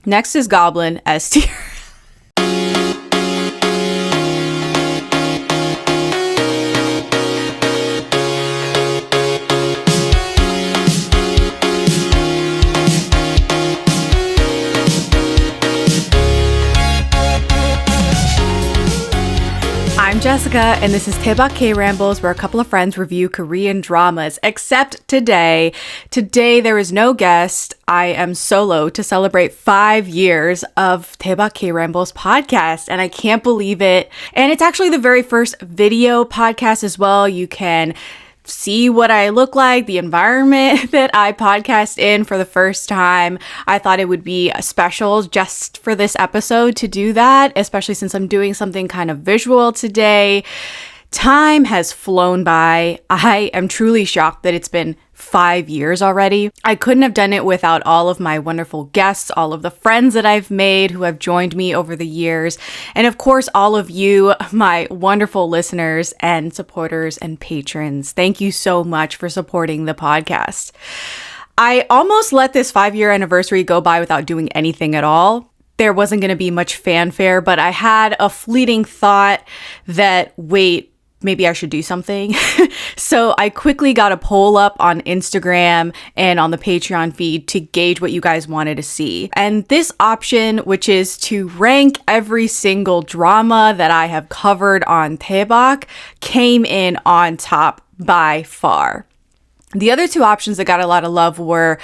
Next is Goblin, S tier. I'm Jessica, and this is Daebak K-Rambles, where a couple of friends review Korean dramas, except today. Today, there is no guest. I am solo to celebrate 5 years of Daebak K-Rambles Podcast, and I can't believe it. And it's actually the very first video podcast as well. You can see what I look like, the environment that I podcast in for the first time. I thought it would be special just for this episode to do that, especially since I'm doing something kind of visual today. Time has flown by. I am truly shocked that it's been 5 years already. I couldn't have done it without all of my wonderful guests, all of the friends that I've made who have joined me over the years, and of course, all of you, my wonderful listeners and supporters and patrons. Thank you so much for supporting the podcast. I almost let this 5-year anniversary go by without doing anything at all. There wasn't going to be much fanfare, but I had a fleeting thought that, wait, maybe I should do something. So I quickly got a poll up on Instagram and on the Patreon feed to gauge what you guys wanted to see. And this option, which is to rank every single drama that I have covered on Daebak, came in on top by far. The other two options that got a lot of love were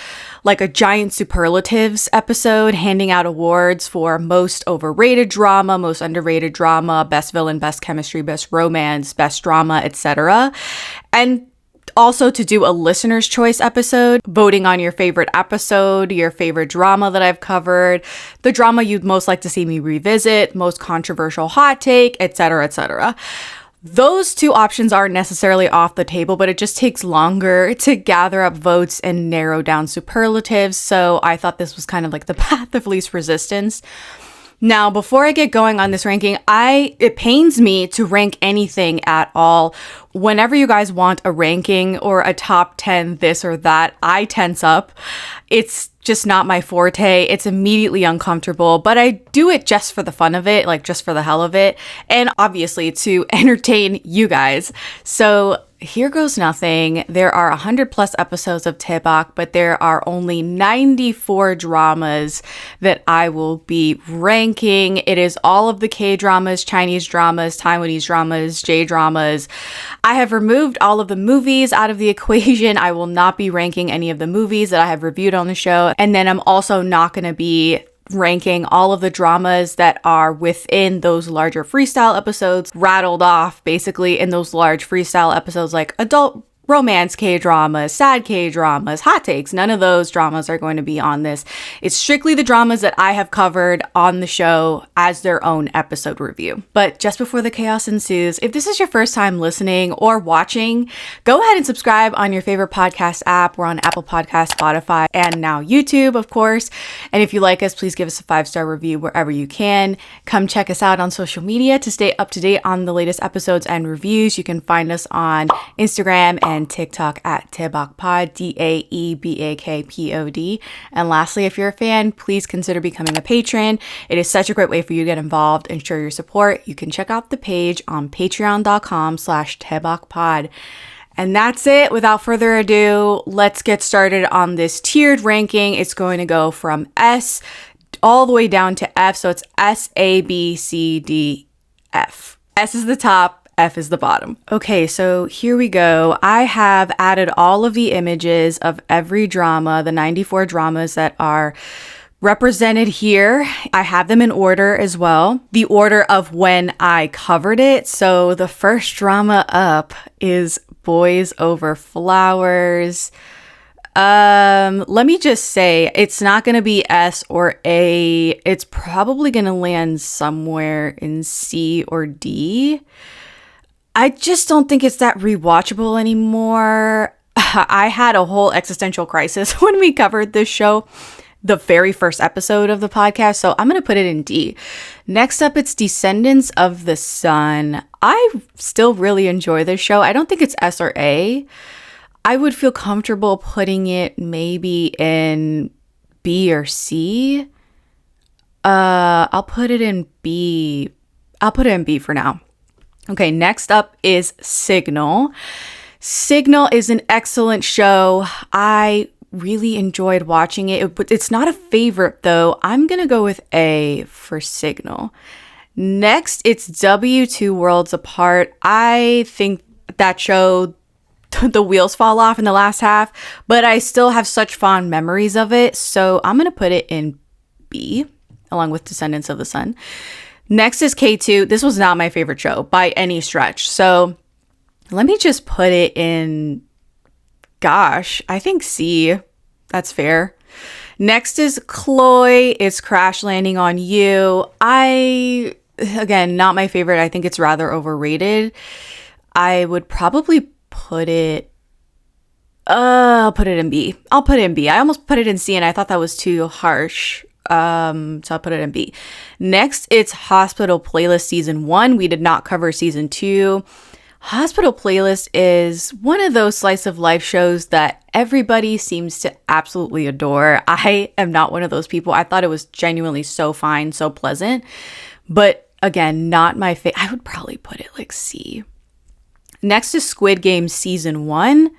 like a giant superlatives episode handing out awards for most overrated drama, most underrated drama, best villain, best chemistry, best romance, best drama, etc. And also to do a listener's choice episode, voting on your favorite episode, your favorite drama that I've covered, the drama you'd most like to see me revisit, most controversial hot take, etc., etc. Those two options aren't necessarily off the table, but it just takes longer to gather up votes and narrow down superlatives. So I thought this was kind of like the path of least resistance. Now, before I get going on this ranking, it pains me to rank anything at all. Whenever you guys want a ranking or a top 10 this or that, I tense up. It's just not my forte. It's immediately uncomfortable, but I do it just for the fun of it, like just for the hell of it, and obviously to entertain you guys. So here goes nothing. There are 100 plus episodes of Daebak, but there are only 94 dramas that I will be ranking. It is all of the K-dramas, Chinese dramas, Taiwanese dramas, J-dramas. I have removed all of the movies out of the equation. I will not be ranking any of the movies that I have reviewed on the show. And then I'm also not going to be ranking all of the dramas that are within those larger freestyle episodes, rattled off basically in those large freestyle episodes like adult romance K-dramas, sad K-dramas, hot takes. None of those dramas are going to be on this. It's strictly the dramas that I have covered on the show as their own episode review. But just before the chaos ensues, if this is your first time listening or watching, go ahead and subscribe on your favorite podcast app. We're on Apple Podcasts, Spotify, and now YouTube, of course. And if you like us, please give us a 5-star review wherever you can. Come check us out on social media to stay up to date on the latest episodes and reviews. You can find us on Instagram and TikTok at Daebak Pod, DAEBAKPOD. And lastly, if you're a fan, please consider becoming a patron. It is such a great way for you to get involved and show your support. You can check out the page on patreon.com/DaebakPod. And that's it. Without further ado, let's get started on this tiered ranking. It's going to go from S all the way down to F. So it's S, A, B, C, D, F. S is the top. F is the bottom. Okay, so here we go. I have added all of the images of every drama, the 94 dramas that are represented here. I have them in order as well, the order of when I covered it. So the first drama up is Boys Over Flowers. Let me just say, it's not going to be S or A. It's probably going to land somewhere in C or D. I just don't think it's that rewatchable anymore. I had a whole existential crisis when we covered this show, the very first episode of the podcast, so I'm going to put it in D. Next up, it's Descendants of the Sun. I still really enjoy this show. I don't think it's S or A. I would feel comfortable putting it maybe in B or C. I'll put it in B. I'll put it in B for now. Okay, next up is Signal. Signal is an excellent show. I really enjoyed watching it. It's not a favorite though. I'm going to go with A for Signal. Next, it's W2 Worlds Apart. I think that show, the wheels fall off in the last half, but I still have such fond memories of it. So I'm going to put it in B, along with Descendants of the Sun. Next is K2. This was not my favorite show by any stretch. So let me just put it in, gosh, I think C. That's fair. Next is Chloe. It's Crash Landing on You. Again, not my favorite. I think it's rather overrated. I would probably put it, I'll put it in B. I'll put it in B. I almost put it in C and I thought that was too harsh. So I'll put it in B. Next, it's Hospital Playlist Season 1. We did not cover Season 2. Hospital Playlist is one of those slice of life shows that everybody seems to absolutely adore. I am not one of those people. I thought it was genuinely so fine, so pleasant. But again, not my favorite. I would probably put it like C. Next is Squid Game Season 1.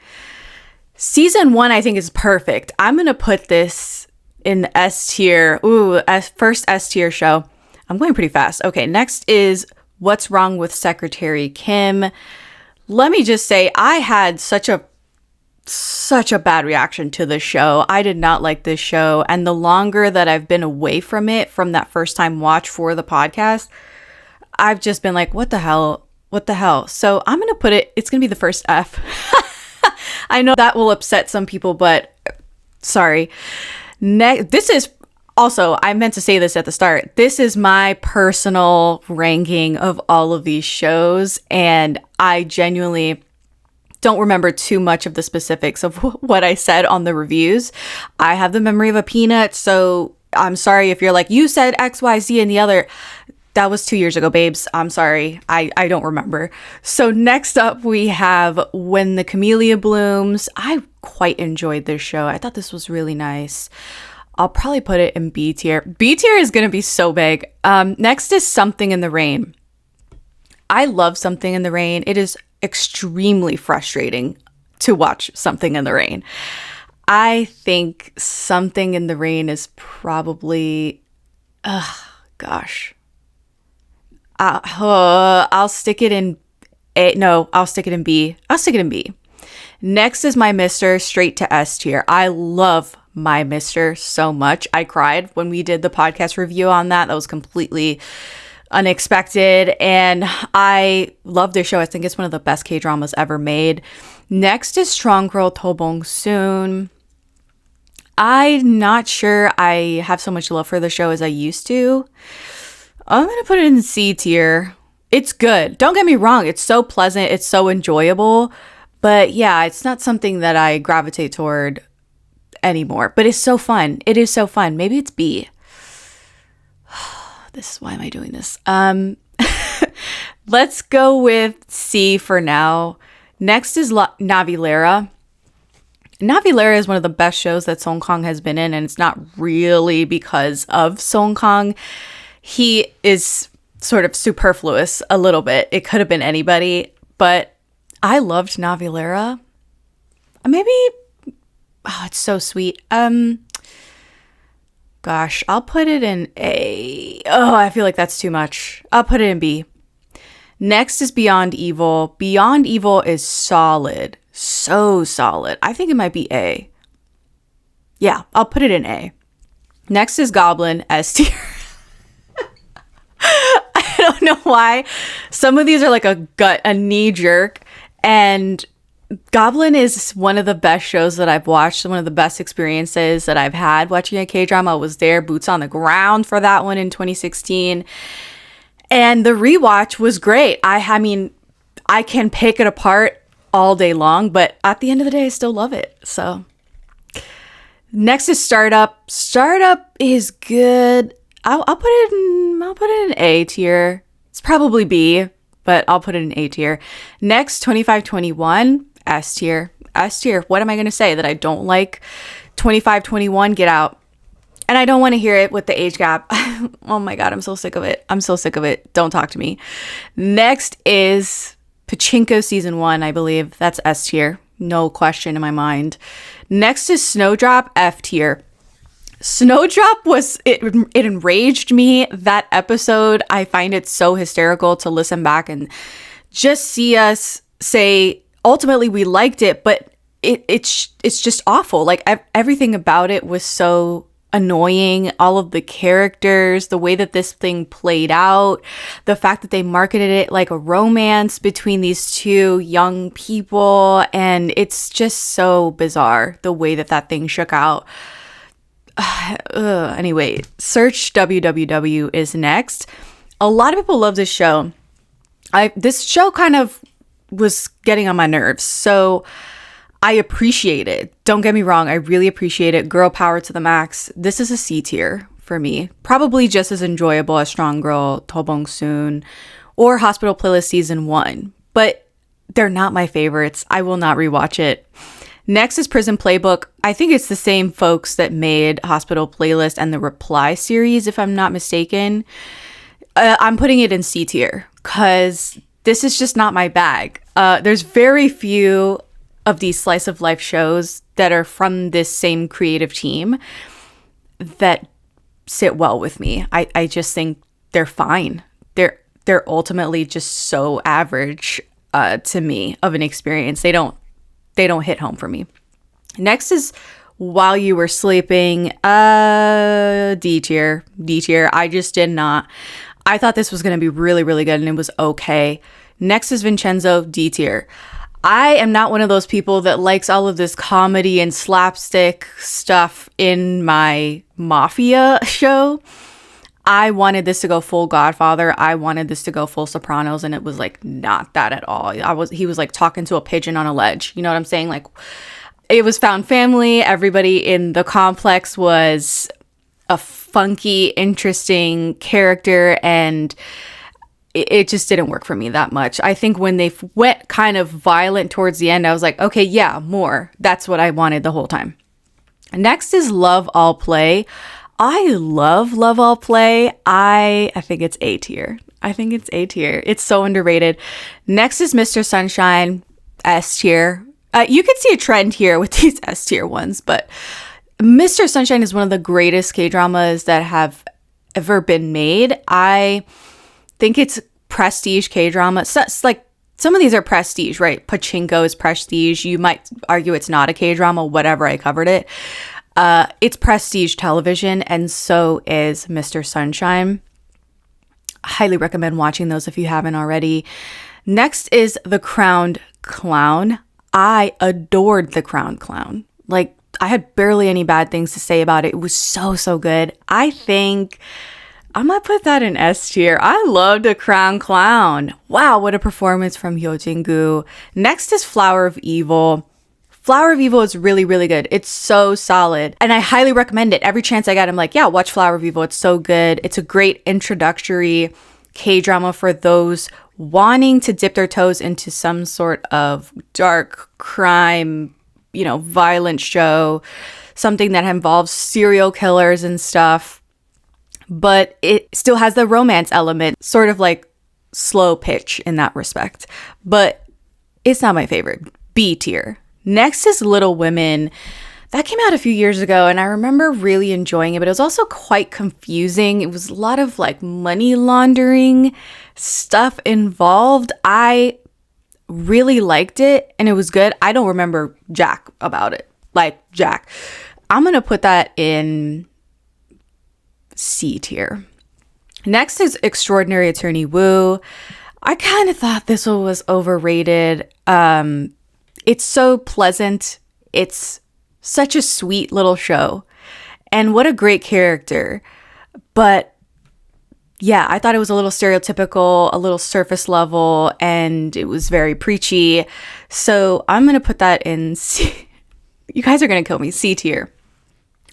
Season 1, I think, is perfect. I'm going to put this in the S tier. Ooh, first S tier show. I'm going pretty fast. Okay, next is What's Wrong with Secretary Kim. Let me just say, I had such a bad reaction to this show. I did not like this show. And the longer that I've been away from it, from that first time watch for the podcast, I've just been like, what the hell? What the hell? So I'm going to put it, it's going to be the first F. I know that will upset some people, but sorry. This is also, I meant to say this at the start. This is my personal ranking of all of these shows, and I genuinely don't remember too much of the specifics of what I said on the reviews. I have the memory of a peanut, so I'm sorry if you're like, you said X, Y, Z, and the other. That was 2 years ago, babes. I'm sorry. I don't remember. So next up, we have When the Camellia Blooms. I quite enjoyed this show. I thought this was really nice. I'll probably put it in B tier. B tier is going to be so big. Next is Something in the Rain. I love Something in the Rain. It is extremely frustrating to watch Something in the Rain. I think Something in the Rain is probably, gosh. I'll stick it in A. No, I'll stick it in B. I'll stick it in B. Next is My Mister, straight to S tier. I love My Mister so much. I cried when we did the podcast review on that. That was completely unexpected. And I love this show. I think it's one of the best K-dramas ever made. Next is Strong Girl Tobong Soon. I'm not sure I have so much love for the show as I used to. I'm going to put it in C tier. It's good. Don't get me wrong. It's so pleasant. It's so enjoyable. But yeah, it's not something that I gravitate toward anymore. But it's so fun. It is so fun. Maybe it's B. Why am I doing this? Let's go with C for now. Next is Navilera. Navilera is one of the best shows that Song Kang has been in, and it's not really because of Song Kang. He is sort of superfluous a little bit. It could have been anybody, but I loved Navilera. Maybe, it's so sweet. Gosh, I'll put it in A. Oh, I feel like that's too much. I'll put it in B. Next is Beyond Evil. Beyond Evil is solid. So solid. I think it might be A. Yeah, I'll put it in A. Next is Goblin, S tier. I don't know why. Some of these are like a knee jerk. And Goblin is one of the best shows that I've watched. One of the best experiences that I've had watching a K-drama. I was there, boots on the ground for that one in 2016. And the rewatch was great. I mean, I can pick it apart all day long, but at the end of the day, I still love it. So next is Startup. Startup is good. I'll put it in A tier. It's probably B, but I'll put it in A tier. Next, 2521, S tier. S tier. What am I going to say? That I don't like 2521? Get out. And I don't want to hear it with the age gap. Oh my God, I'm so sick of it. I'm so sick of it. Don't talk to me. Next is Pachinko season 1, I believe. That's S tier. No question in my mind. Next is Snowdrop, F tier. Snowdrop it enraged me, that episode. I find it so hysterical to listen back and just see us say, ultimately we liked it, but it's just awful. Like everything about it was so annoying. All of the characters, the way that this thing played out, the fact that they marketed it like a romance between these two young people, and it's just so bizarre the way that thing shook out. Anyway, Search WWW is next. A lot of people love this show. This show kind of was getting on my nerves, so I appreciate it. Don't get me wrong, I really appreciate it. Girl power to the max. This is a C tier for me. Probably just as enjoyable as Strong Girl, Tobong Soon, or Hospital Playlist Season 1. But they're not my favorites. I will not rewatch it. Next is Prison Playbook. I think it's the same folks that made Hospital Playlist and the Reply series, if I'm not mistaken. I'm putting it in C tier because this is just not my bag. There's very few of these slice of life shows that are from this same creative team that sit well with me. I just think they're fine. They're ultimately just so average to me of an experience. They don't hit home for me. Next is While You Were Sleeping. D tier. I just did not. I thought this was going to be really, really good, and it was okay. Next is Vincenzo, D tier. I am not one of those people that likes all of this comedy and slapstick stuff in my mafia show. I wanted this to go full Godfather. I wanted this to go full Sopranos, and it was like not that at all. He was like talking to a pigeon on a ledge. You know what I'm saying? Like, it was found family. Everybody in the complex was a funky, interesting character, and it just didn't work for me that much. I think when they went kind of violent towards the end, I was like, okay, yeah, more. That's what I wanted the whole time. Next is Love All Play. I love All Play. I think it's A tier. It's so underrated. Next is Mr. Sunshine, S tier. You can see a trend here with these S tier ones, but Mr. Sunshine is one of the greatest K-dramas that have ever been made. I think it's prestige K-drama. So it's like some of these are prestige, right? Pachinko is prestige. You might argue it's not a K-drama, whatever, I covered it. It's prestige television, and so is Mr. Sunshine. I highly recommend watching those if you haven't already. Next is The Crowned Clown. I adored The Crowned Clown. Like, I had barely any bad things to say about it. It was so good. I think I'm gonna put that in S tier. I loved The Crowned Clown. Wow, what a performance from Hyo Jin-gu. Next is Flower of Evil. Flower of Evil is really, really good. It's so solid, and I highly recommend it. Every chance I get, I'm like, yeah, watch Flower of Evil. It's so good. It's a great introductory K-drama for those wanting to dip their toes into some sort of dark crime, violent show, something that involves serial killers and stuff, but it still has the romance element, sort of like slow pitch in that respect, but it's not my favorite. B tier. Next is Little Women. That came out a few years ago, and I remember really enjoying it, but it was also quite confusing. It was a lot of like money laundering stuff involved. I really liked it, and it was good. I don't remember jack about it. Like, jack. I'm going to put that in C tier. Next is Extraordinary Attorney Woo. I kind of thought this one was overrated. It's so pleasant. It's such a sweet little show. And what a great character. But yeah, I thought it was a little stereotypical, a little surface level, and it was very preachy. So I'm going to put that in C. You guys are going to kill me. C tier.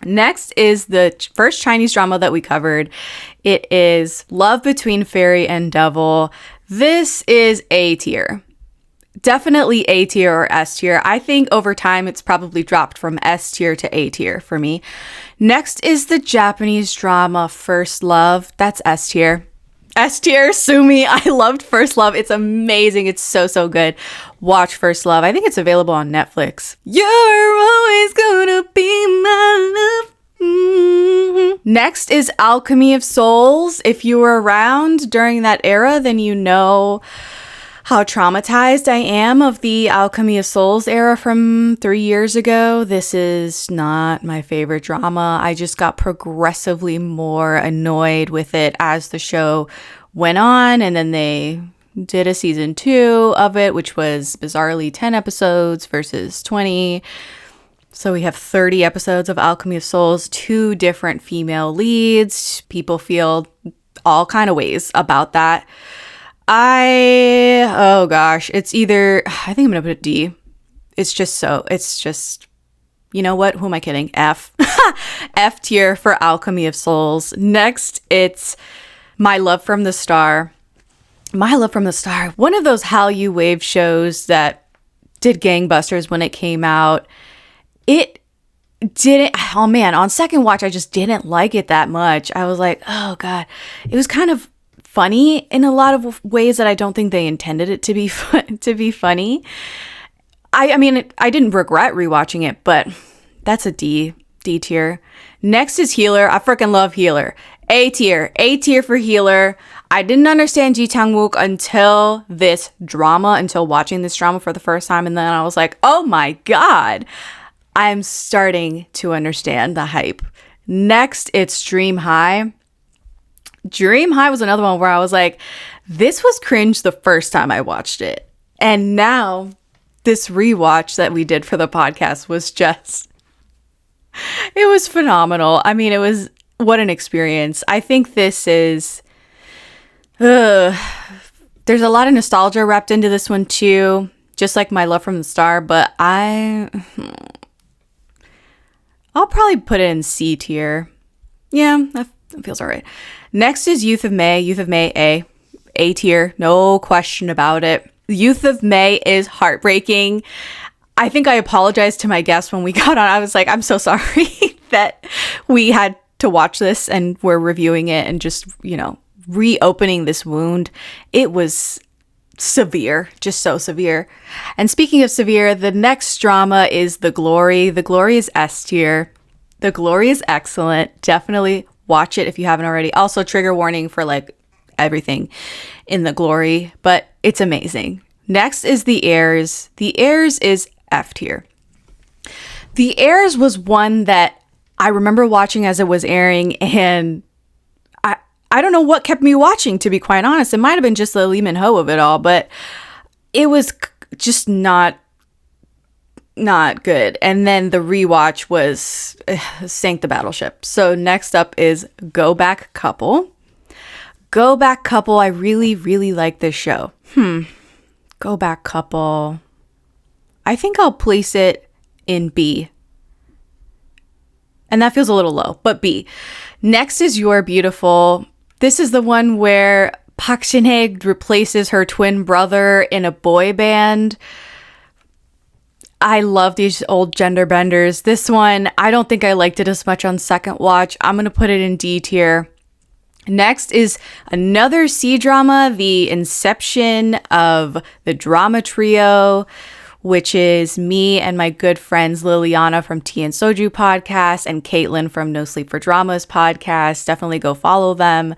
Next is the first Chinese drama that we covered. It is Love Between Fairy and Devil. This is A tier. Definitely A tier or S tier. I think over time it's probably dropped from S tier to A tier for me. Next is the Japanese drama First Love. That's S tier. S tier, sue me. I loved First Love. It's amazing. It's so good. Watch First Love. I think it's available on Netflix. You're always gonna be my love. Next is Alchemy of Souls. If you were around during that era, then you know how traumatized I am of the Alchemy of Souls era from 3 years ago. This is not my favorite drama. I just got progressively more annoyed with it as the show went on, and then they did a season 2 of it, which was bizarrely 10 episodes versus 20. So we have 30 episodes of Alchemy of Souls, 2 different female leads. People feel all kind of ways about that. Oh gosh, it's either, I think I'm gonna put it D. It's just, you know what? Who am I kidding? F. F tier for Alchemy of Souls. Next, it's My Love from the Star. My Love from the Star. One of those Hallyu Wave shows that did gangbusters when it came out. It didn't, oh man, on second watch, I just didn't like it that much. I was like, oh God. It was kind of funny in a lot of ways that I don't think they intended it to be funny. I mean, I didn't regret rewatching it, but that's a D tier. Next is Healer. I freaking love Healer. A tier for Healer. I didn't understand Ji Chang-wook until watching this drama for the first time, and then I was like, oh my God, I'm starting to understand the hype. Next, it's Dream High. Dream High was another one where I was like, this was cringe the first time I watched it. And now this rewatch that we did for the podcast was just, it was phenomenal. I mean, what an experience. I think this is, there's a lot of nostalgia wrapped into this one too, just like My Love from the Star, but I'll probably put it in C tier. Yeah, that feels all right. Next is Youth of May. Youth of May, A tier, no question about it. Youth of May is heartbreaking. I think I apologized to my guests when we got on. I was like, I'm so sorry that we had to watch this and we're reviewing it and just, reopening this wound. It was severe, just so severe. And speaking of severe, the next drama is The Glory. The Glory is S tier. The Glory is excellent. Definitely watch it if you haven't already. Also, trigger warning for everything in The Glory, but it's amazing. Next is The Heirs. The Heirs is F tier. The Heirs was one that I remember watching as it was airing, and I don't know what kept me watching, to be quite honest. It might have been just the Lee Min-ho of it all, but it was just not good. And then the rewatch was sank the battleship. So next up is Go Back Couple. Go Back Couple, I really, really like this show. Go Back Couple. I think I'll place it in B. And that feels a little low, but B. Next is You're Beautiful. This is the one where Park Shin-hye replaces her twin brother in a boy band. I love these old gender benders. This one, I don't think I liked it as much on second watch. I'm going to put it in D tier. Next is another C drama, the inception of the drama trio, which is me and my good friends Liliana from Tea and Soju podcast and Caitlin from No Sleep for Dramas podcast. Definitely go follow them.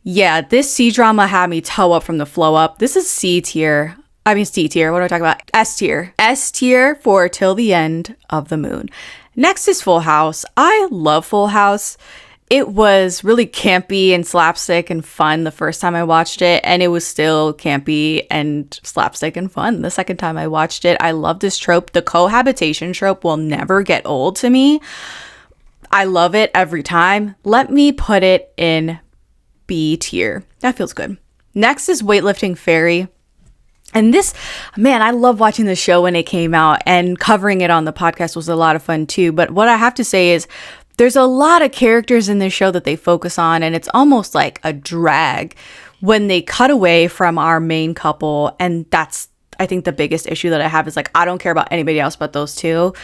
Yeah, this C drama had me toe up from the flow up. This is C tier. I mean, C tier. What am I talking about? S tier. S tier for Till the End of the Moon. Next is Full House. I love Full House. It was really campy and slapstick and fun the first time I watched it, and it was still campy and slapstick and fun the second time I watched it. I love this trope. The cohabitation trope will never get old to me. I love it every time. Let me put it in B tier. That feels good. Next is Weightlifting Fairy. And this, man, I love watching the show when it came out, and covering it on the podcast was a lot of fun too. But what I have to say is there's a lot of characters in this show that they focus on, and it's almost like a drag when they cut away from our main couple. And that's, I think the biggest issue that I have is like, I don't care about anybody else but those two.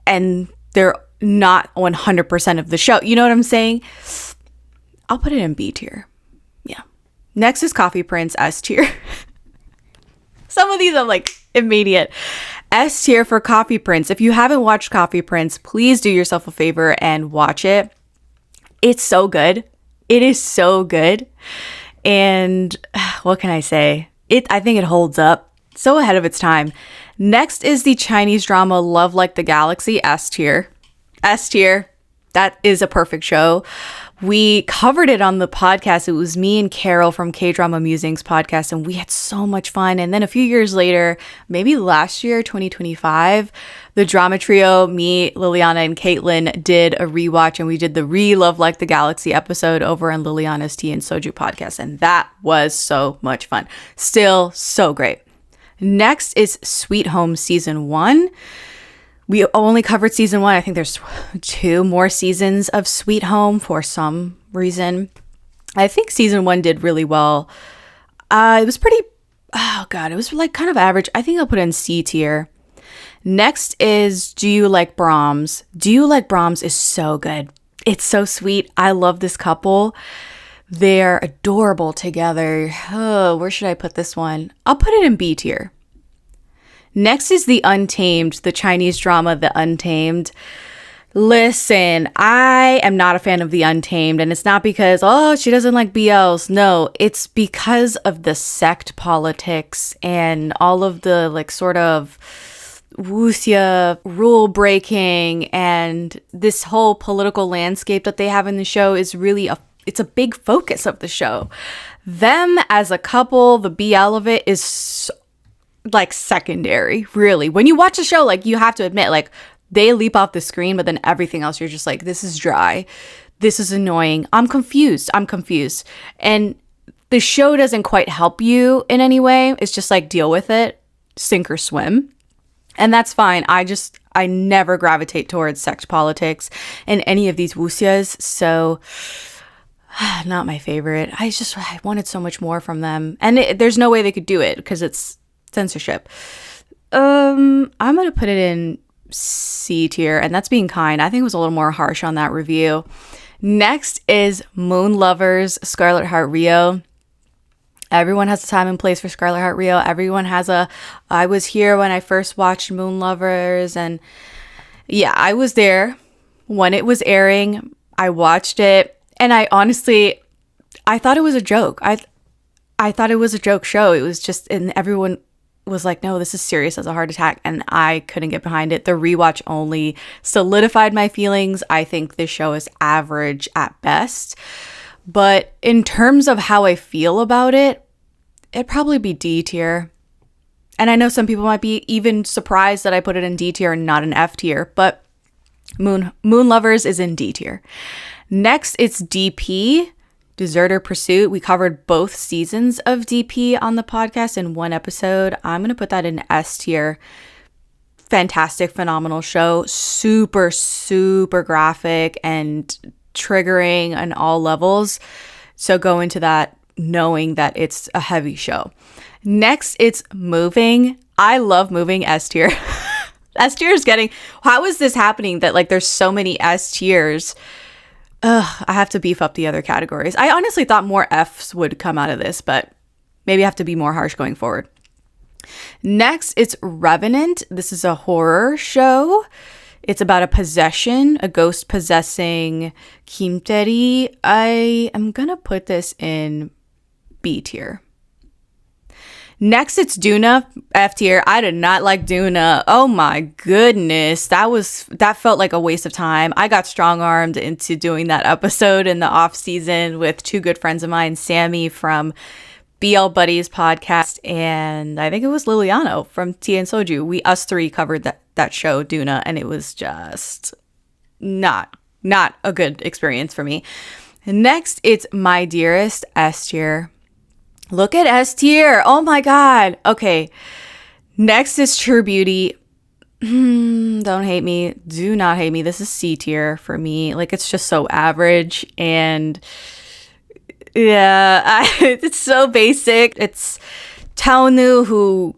And they're not 100% of the show. You know what I'm saying? I'll put it in B tier. Yeah. Next is Coffee Prince, S tier. Some of these I'm like immediate. S tier for Coffee Prince. If you haven't watched Coffee Prince, please do yourself a favor and watch it. It's so good. It is so good. And what can I say? I think it holds up. So ahead of its time. Next is the Chinese drama Love Like the Galaxy, S tier. S tier. That is a perfect show. We covered it on the podcast. It was me and Carol from K-Drama Musings podcast, and we had so much fun. And then a few years later, maybe last year, 2025, the drama trio, me, Liliana, and Caitlin did a rewatch, and we did the Love Like the Galaxy episode over on Liliana's Tea and Soju podcast, and that was so much fun. Still so great. Next is Sweet Home Season 1. We only covered Season 1. I think there's 2 more seasons of Sweet Home for some reason. I think Season 1 did really well. It was pretty, it was like kind of average. I think I'll put it in C tier. Next is Do You Like Brahms? Do You Like Brahms is so good. It's so sweet. I love this couple. They're adorable together. Oh, where should I put this one? I'll put it in B tier. Next is The Untamed, the Chinese drama, The Untamed. Listen, I am not a fan of The Untamed, and it's not because, she doesn't like BLs. No, it's because of the sect politics and all of the like sort of wuxia rule breaking, and this whole political landscape that they have in the show is really it's a big focus of the show. Them as a couple, the BL of it is like secondary, really. When you watch the show, like you have to admit, like they leap off the screen, but then everything else you're just like, this is dry, this is annoying, I'm confused. And the show doesn't quite help you in any way. It's just like, deal with it, sink or swim, and that's fine. I never gravitate towards sex politics in any of these wuxias, so not my favorite. I wanted so much more from them, and there's no way they could do it because it's censorship. I'm gonna put it in C tier, and that's being kind. I think it was a little more harsh on that review. Next is Moon Lovers, Scarlet Heart Rio. Everyone has a time and place for Scarlet Heart Rio. Everyone has I was here when I first watched Moon Lovers, and yeah, I was there when it was airing. I watched it, and I thought it was a joke. I thought it was a joke show. It was just, and everyone was like, no, this is serious as a heart attack, and I couldn't get behind it. The rewatch only solidified my feelings. I think this show is average at best, but in terms of how I feel about it, it'd probably be D tier. And I know some people might be even surprised that I put it in D tier and not in F tier, but Moon Lovers is in D tier. Next, it's DP, Deserter Pursuit. We covered both seasons of DP on the podcast in one episode. I'm going to put that in S tier. Fantastic, phenomenal show. Super, super graphic and triggering on all levels. So go into that knowing that it's a heavy show. Next, it's Moving. I love Moving, S tier. S tier is getting, how is this happening that like there's so many S tiers? I have to beef up the other categories. I honestly thought more Fs would come out of this, but maybe I have to be more harsh going forward. Next, it's Revenant. This is a horror show. It's about a possession, a ghost possessing Kimteri. I am going to put this in B tier. Next, it's Duna, F tier. I did not like Duna. Oh my goodness. That felt like a waste of time. I got strong-armed into doing that episode in the off season with two good friends of mine, Sammy from BL Buddies podcast, and I think it was Liliano from Tea and Soju. Us three covered that show, Duna, and it was just not a good experience for me. Next, it's My Dearest, S tier. Look at S tier. Oh my God. Okay. Next is True Beauty. Don't hate me. Do not hate me. This is C tier for me. Like, it's just so average. And yeah, it's so basic. It's Taonu, who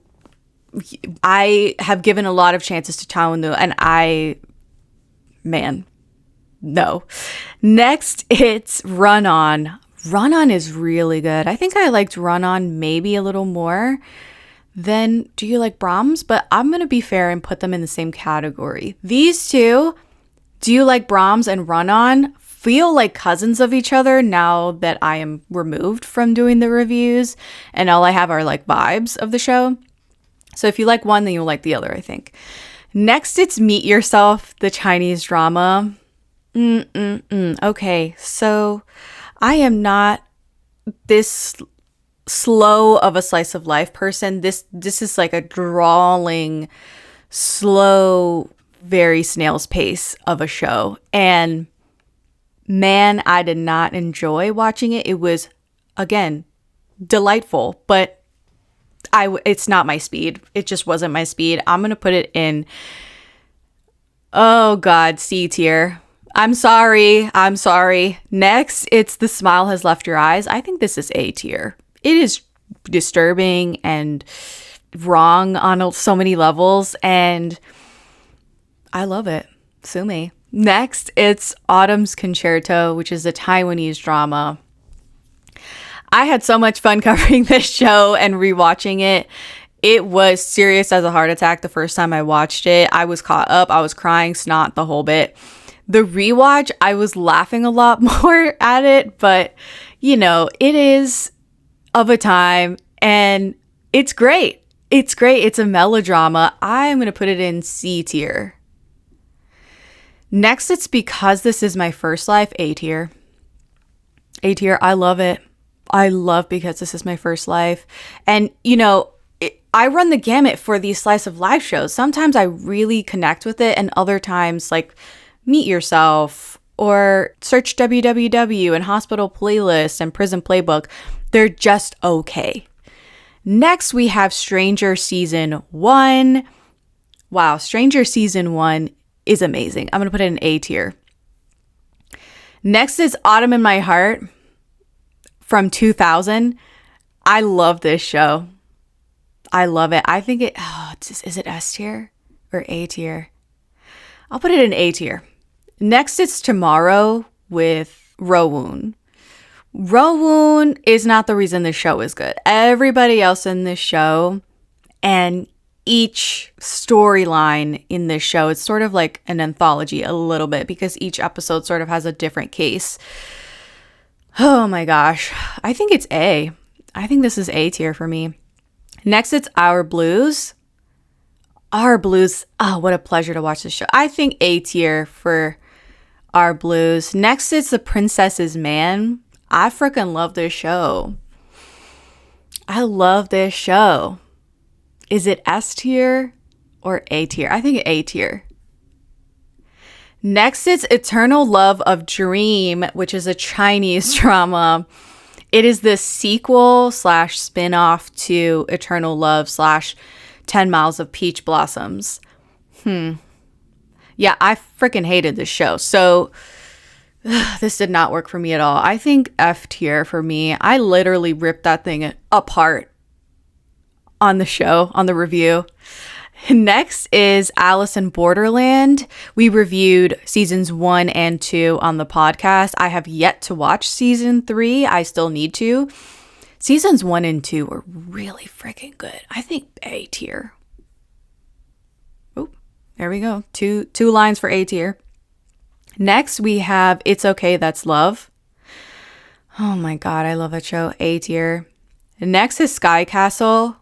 I have given a lot of chances to Chaewon-woo, and no. Next, it's Run On. Run On is really good. I think I liked Run On maybe a little more than Do You Like Brahms? But I'm going to be fair and put them in the same category. These two, Do You Like Brahms and Run On, feel like cousins of each other now that I am removed from doing the reviews and all I have are like vibes of the show. So if you like one, then you'll like the other, I think. Next, it's Meet Yourself, the Chinese drama. Okay, so I am not this slow of a slice of life person. This is like a drawling, slow, very snail's pace of a show. And man, I did not enjoy watching it. It was, again, delightful, but it's not my speed. It just wasn't my speed. I'm going to put it in, oh God, C tier. I'm sorry. Next, it's The Smile Has Left Your Eyes. I think this is A tier. It is disturbing and wrong on so many levels, and I love it. Sue me. Next, it's Autumn's Concerto, which is a Taiwanese drama. I had so much fun covering this show and rewatching it. It was serious as a heart attack the first time I watched it. I was caught up. I was crying snot the whole bit. The rewatch, I was laughing a lot more at it, but it is of a time and it's great. It's great. It's a melodrama. I'm going to put it in C tier. Next, it's Because This Is My First Life, A tier. A tier. I love it. I love Because This Is My First Life. And, I run the gamut for these slice of life shows. Sometimes I really connect with it, and other times, like Meet Yourself or Search WWW and Hospital Playlist and Prison Playbook, they're just okay. Next, we have Stranger Season 1. Wow, Stranger Season 1 is amazing. I'm going to put it in A tier. Next is Autumn in My Heart from 2000. I love this show. I love it. I think is it S tier or A tier? I'll put it in A tier. Next, it's Tomorrow with Rowoon. Rowoon is not the reason this show is good. Everybody else in this show and each storyline in this show, it's sort of like an anthology a little bit because each episode sort of has a different case. Oh my gosh. I think it's A. I think this is A tier for me. Next, it's Our Blues. Our Blues. Oh, what a pleasure to watch this show. I think A tier for Our Blues. Next, it's The Princess's Man. I freaking love this show. I love this show. Is it S tier or A tier? I think A tier. Next, it's Eternal Love of Dream, which is a Chinese drama. It is the sequel / spin-off to Eternal Love / 10 Miles of Peach Blossoms. Yeah, I freaking hated this show. So this did not work for me at all. I think F tier for me. I literally ripped that thing apart on the show, on the review. Next is Alice in Borderland. We reviewed seasons 1 and 2 on the podcast. I have yet to watch season 3. I still need to. Seasons 1 and 2 were really freaking good. I think A tier. Oh, there we go. Two lines for A tier. Next, we have It's Okay, That's Love. Oh my God, I love that show. A tier. Next is Sky Castle.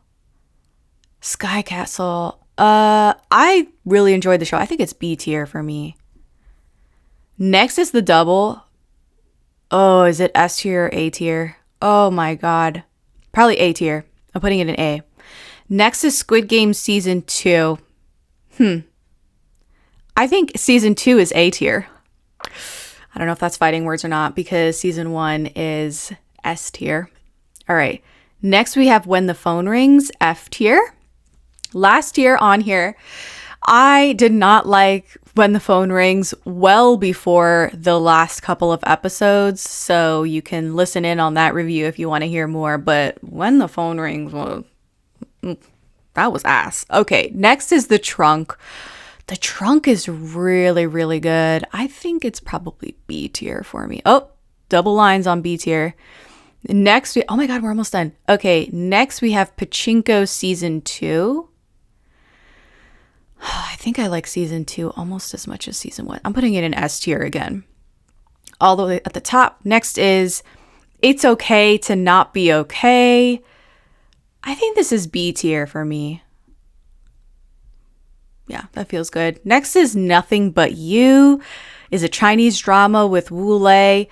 Sky Castle. I really enjoyed the show. I think it's B tier for me. Next is The Double. Oh, is it S tier or A tier? Oh my God. Probably A tier. I'm putting it in A. Next is Squid Game Season 2. I think Season 2 is A tier. I don't know if that's fighting words or not because Season 1 is S tier. All right. Next, we have When the Phone Rings, F tier. Last year on here, I did not like When the Phone Rings well before the last couple of episodes, so you can listen in on that review if you want to hear more. But When the Phone Rings, well, That was ass. Okay, next is The Trunk. The Trunk is really, really good. I think it's probably B tier for me. Oh, double lines on B tier. Next, oh my God, we're almost done. Okay, next we have Pachinko Season 2. I think I like Season 2 almost as much as Season 1. I'm putting it in S tier again. All the way at the top. Next is It's Okay to Not Be Okay. I think this is B tier for me. Yeah, that feels good. Next is Nothing But You. Is a Chinese drama with Wu Lei.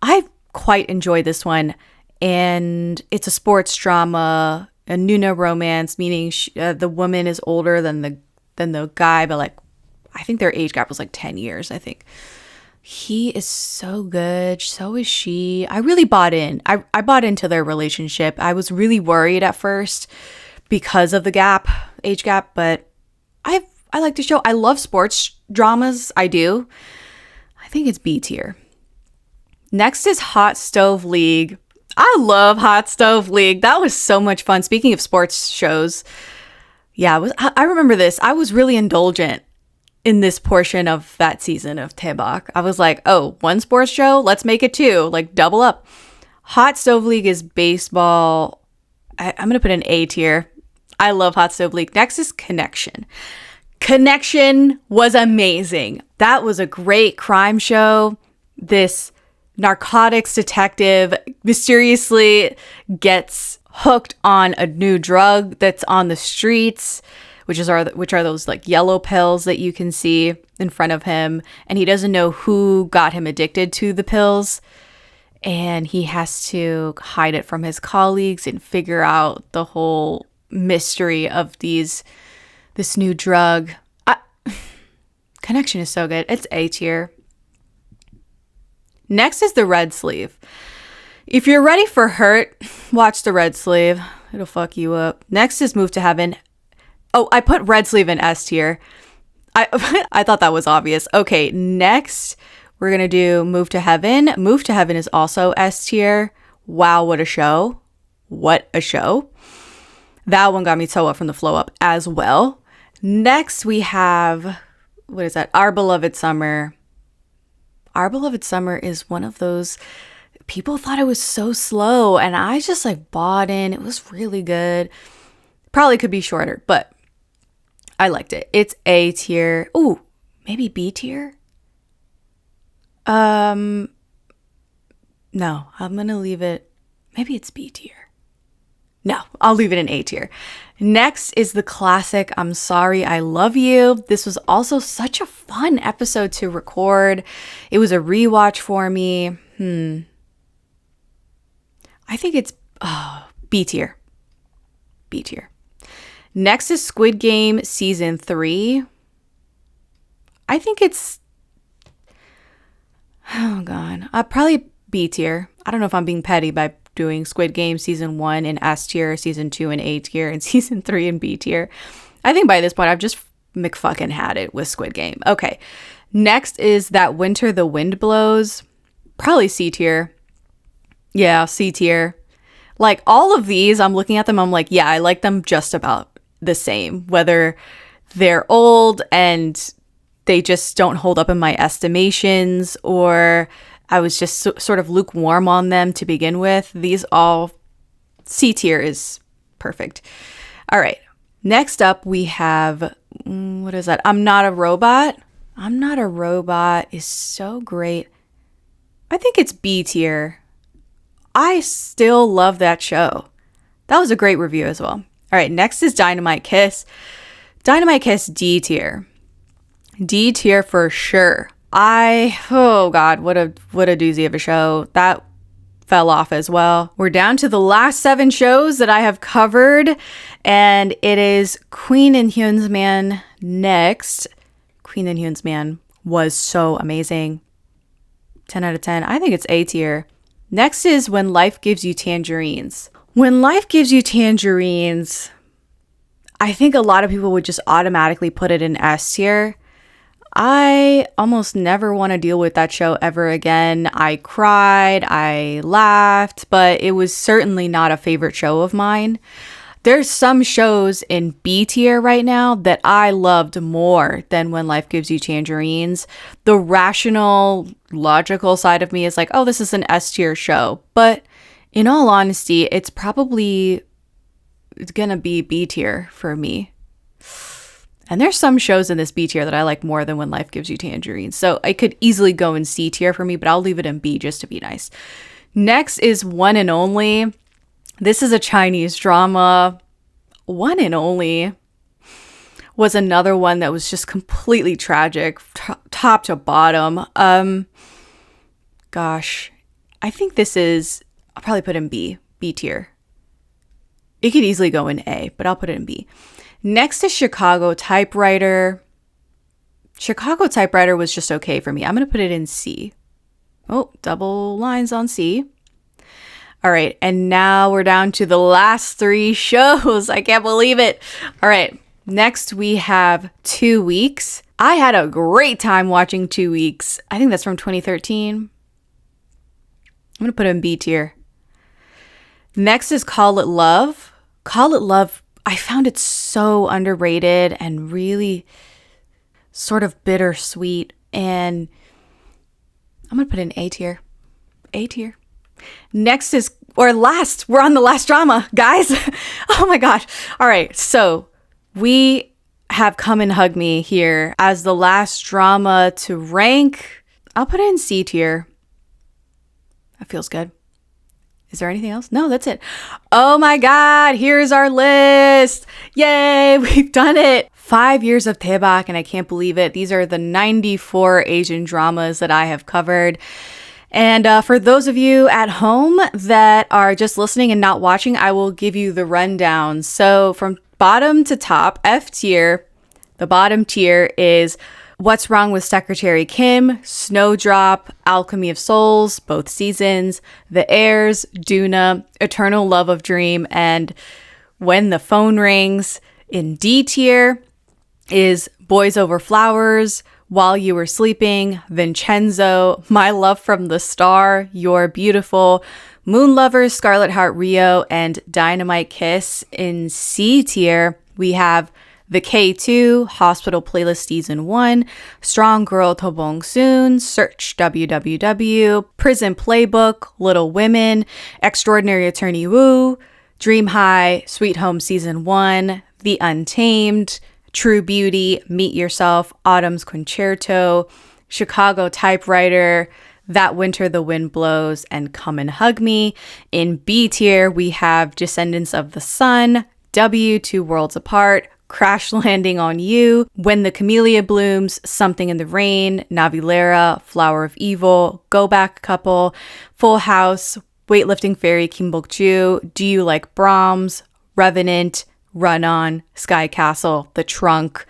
I quite enjoyed this one. And it's a sports drama, a Nuna romance, meaning the woman is older than the guy, but like I think their age gap was like 10 years, I think. He is so good. So is she. I really bought in. I bought into their relationship. I was really worried at first because of the age gap, but I like the show. I love sports dramas. I do. I think it's B tier. Next is Hot Stove League. I love Hot Stove League. That was so much fun. Speaking of sports shows, yeah, I remember this. I was really indulgent in this portion of that season of Daebak. I was like, oh, one sports show? Let's make it two. Like, double up. Hot Stove League is baseball. I'm going to put an A tier. I love Hot Stove League. Next is Connection. Connection was amazing. That was a great crime show. This narcotics detective mysteriously gets hooked on a new drug that's on the streets, which are those like yellow pills that you can see in front of him, and he doesn't know who got him addicted to the pills, and he has to hide it from his colleagues and figure out the whole mystery of this new drug. Connection is so good. It's A tier. Next is The Red Sleeve. If you're ready for hurt, watch The Red Sleeve. It'll fuck you up. Next is Move to Heaven. Oh, I put Red Sleeve in S tier. I thought that was obvious. Okay, next we're going to do Move to Heaven. Move to Heaven is also S tier. Wow, what a show. What a show. That one got me so up from the flow up as well. Next we have, what is that? Our Beloved Summer. Our Beloved Summer is one of those, people thought it was so slow, and I just like bought in. It was really good. Probably could be shorter, but I liked it. It's A tier. Ooh, maybe B tier? No, I'm going to leave it. Maybe it's B tier. No, I'll leave it in A tier. Next is the classic I'm Sorry, I Love You. This was also such a fun episode to record. It was a rewatch for me. I think it's B tier. B tier. Next is Squid Game Season 3. I think it's, oh God, probably B tier. I don't know if I'm being petty by doing Squid Game Season 1 in S tier, Season 2 in A tier, and Season 3 in B tier. I think by this point, I've just McFucking had it with Squid Game. Okay. Next is That Winter the Wind Blows. Probably C tier. Yeah, C tier. Like all of these, I'm looking at them, I'm like, yeah, I like them just about the same. Whether they're old and they just don't hold up in my estimations, or I was just sort of lukewarm on them to begin with. These all, C tier is perfect. All right. Next up, we have, what is that? I'm Not a Robot. I'm Not a Robot is so great. I think it's B tier. I still love that show. That was a great review as well. All right. Next is Dynamite Kiss. Dynamite Kiss, D tier. D tier for sure. Oh God, what a doozy of a show. That fell off as well. We're down to the last 7 shows that I have covered, and it is Queen and Hyun's Man next. Queen and Hyun's Man was so amazing. 10 out of 10. I think it's A tier. Next is When Life Gives You Tangerines. When Life Gives You Tangerines, I think a lot of people would just automatically put it in S tier. I almost never want to deal with that show ever again. I cried, I laughed, but it was certainly not a favorite show of mine. There's some shows in B tier right now that I loved more than When Life Gives You Tangerines. The rational, logical side of me is like, oh, this is an S tier show. But in all honesty, it's probably gonna be B tier for me. And there's some shows in this B tier that I like more than When Life Gives You Tangerines. So I could easily go in C tier for me, but I'll leave it in B just to be nice. Next is One and Only. This is a Chinese drama. One and Only was another one that was just completely tragic, top to bottom. Gosh, I think this is, I'll probably put in B tier. It could easily go in A, but I'll put it in B. Next is Chicago Typewriter. Chicago Typewriter was just okay for me. I'm going to put it in C. Oh, double lines on C. All right, and now we're down to the last 3 shows. I can't believe it. All right, next we have 2 Weeks. I had a great time watching 2 Weeks. I think that's from 2013. I'm going to put it in B tier. Next is Call It Love. Call It Love, I found it so underrated and really sort of bittersweet. And I'm going to put it in A tier. A tier. Next is, or last, we're on the last drama, guys. Oh my gosh. All right. So we have Come and Hug Me here as the last drama to rank. I'll put it in C tier. That feels good. Is there anything else? No, that's it. Oh my God. Here's our list. Yay. We've done it. 5 years of Daebak, and I can't believe it. These are the 94 Asian dramas that I have covered. And for those of you at home that are just listening and not watching, I will give you the rundown. So from bottom to top, F tier, the bottom tier is What's Wrong with Secretary Kim, Snowdrop, Alchemy of Souls, both seasons, The Heirs, Duna, Eternal Love of Dream, and When the Phone Rings. In D tier is Boys Over Flowers, While You Were Sleeping, Vincenzo, My Love from the Star, You're Beautiful, Moon Lovers, Scarlet Heart Rio, and Dynamite Kiss. In C tier, we have The K2, Hospital Playlist Season 1, Strong Girl To Bong Soon, Search WWW, Prison Playbook, Little Women, Extraordinary Attorney Woo, Dream High, Sweet Home Season 1, The Untamed, True Beauty, Meet Yourself, Autumn's Concerto, Chicago Typewriter, That Winter the Wind Blows, and Come and Hug Me. In B tier, we have Descendants of the Sun, W, Two Worlds Apart, Crash Landing on You, When the Camellia Blooms, Something in the Rain, Navilera, Flower of Evil, Go Back Couple, Full House, Weightlifting Fairy Kim Bok-ju, Do You Like Brahms, Revenant, Run On, Sky Castle, The Trunk,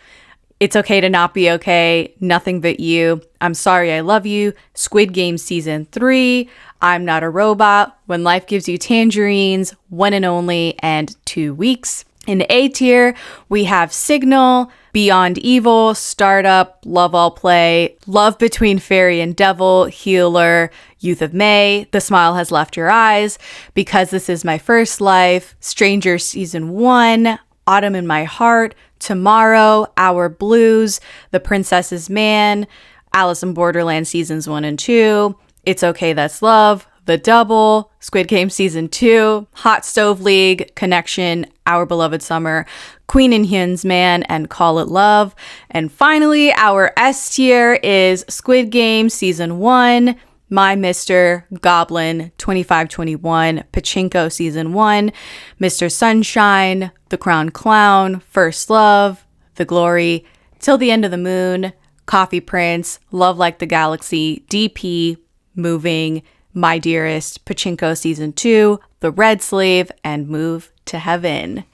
It's Okay to Not Be Okay, Nothing But You, I'm Sorry I Love You, Squid Game Season 3, I'm Not a Robot, When Life Gives You Tangerines, One and Only, and 2 Weeks. In A tier, we have Signal, Beyond Evil, Startup, Love All Play, Love Between Fairy and Devil, Healer, Youth of May, The Smile Has Left Your Eyes, Because This Is My First Life, Stranger Season 1, Autumn in My Heart, Tomorrow, Our Blues, The Princess's Man, Alice in Borderland Seasons 1 and 2, It's Okay That's Love, The Double, Squid Game Season 2, Hot Stove League, Connection, Our Beloved Summer, Queen and Hyun's Man, and Call It Love. And finally, our S tier is Squid Game Season 1, My Mr., Goblin, 2521, Pachinko Season 1, Mr. Sunshine, The Crown Clown, First Love, The Glory, Till the End of the Moon, Coffee Prince, Love Like the Galaxy, DP, Moving, My Dearest, Pachinko Season 2, The Red Slave, and Move to Heaven.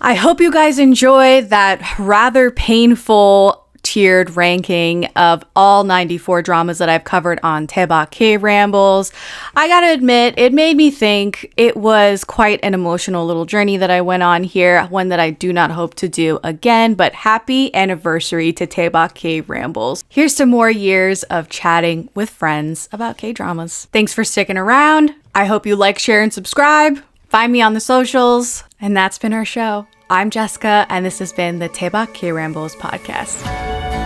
I hope you guys enjoy that rather painful tiered ranking of all 94 dramas that I've covered on Daebak K-Rambles. I gotta admit, it made me think. It was quite an emotional little journey that I went on here, one that I do not hope to do again, but happy anniversary to Daebak K-Rambles. Here's to more years of chatting with friends about K-dramas. Thanks for sticking around. I hope you like, share, and subscribe. Find me on the socials. And that's been our show. I'm Jessica, and this has been the Daebak K-Rambles Podcast.